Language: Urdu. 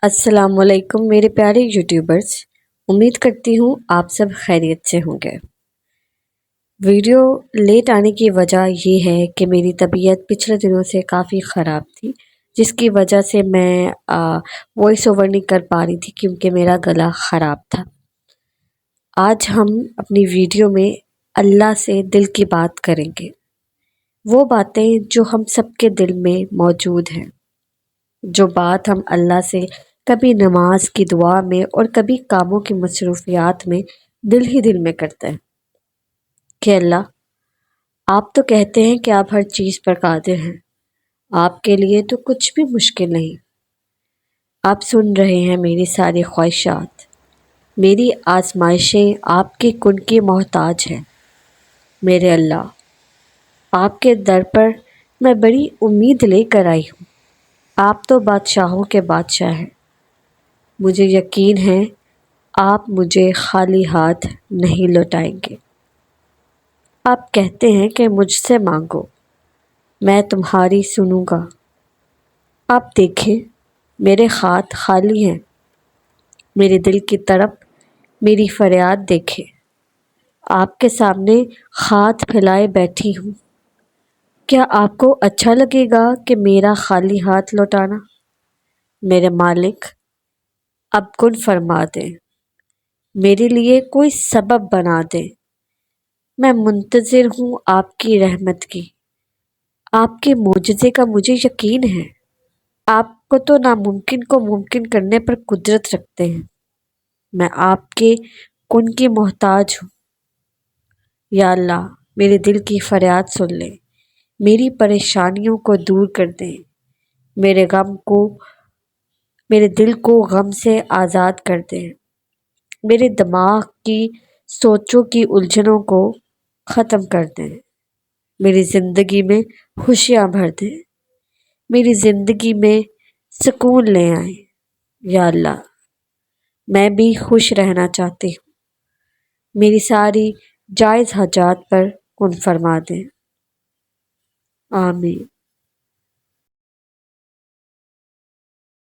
السلام علیکم میرے پیارے یوٹیوبرز، امید کرتی ہوں آپ سب خیریت سے ہوں گے۔ ویڈیو لیٹ آنے کی وجہ یہ ہے کہ میری طبیعت پچھلے دنوں سے کافی خراب تھی، جس کی وجہ سے میں وائس اوور نہیں کر پا رہی تھی کیونکہ میرا گلا خراب تھا۔ آج ہم اپنی ویڈیو میں اللہ سے دل کی بات کریں گے، وہ باتیں جو ہم سب کے دل میں موجود ہیں، جو بات ہم اللہ سے کبھی نماز کی دعا میں اور کبھی کاموں کی مصروفیات میں دل ہی دل میں کرتے ہیں کہ اللہ، آپ تو کہتے ہیں کہ آپ ہر چیز پر قادر ہیں، آپ کے لیے تو کچھ بھی مشکل نہیں۔ آپ سن رہے ہیں میری ساری خواہشات، میری آزمائشیں آپ کے کن کی محتاج ہیں۔ میرے اللہ، آپ کے در پر میں بڑی امید لے کر آئی ہوں۔ آپ تو بادشاہوں کے بادشاہ ہیں، مجھے یقین ہے آپ مجھے خالی ہاتھ نہیں لوٹائیں گے۔ آپ کہتے ہیں کہ مجھ سے مانگو، میں تمہاری سنوں گا۔ آپ دیکھیں میرے ہاتھ خالی ہیں، میرے دل کی طرف میری فریاد دیکھیں۔ آپ کے سامنے ہاتھ پھیلائے بیٹھی ہوں۔ کیا آپ کو اچھا لگے گا کہ میرا خالی ہاتھ لوٹانا؟ میرے مالک، اب کن فرما دیں، میرے لیے کوئی سبب بنا دیں۔ میں منتظر ہوں آپ کی رحمت کی، آپ کے معجزے کا مجھے یقین ہے۔ آپ کو تو ناممکن کو ممکن کرنے پر قدرت رکھتے ہیں۔ میں آپ کے کن کی محتاج ہوں۔ یا اللہ، میرے دل کی فریاد سن لیں، میری پریشانیوں کو دور کر دیں، میرے دل کو غم سے آزاد کر دیں، میرے دماغ کی سوچوں کی الجھنوں کو ختم کر دیں، میری زندگی میں خوشیاں بھر دیں، میری زندگی میں سکون لے آئیں۔ یا اللہ، میں بھی خوش رہنا چاہتی ہوں، میری ساری جائز حاجات پر کن فرما دیں۔ آمین۔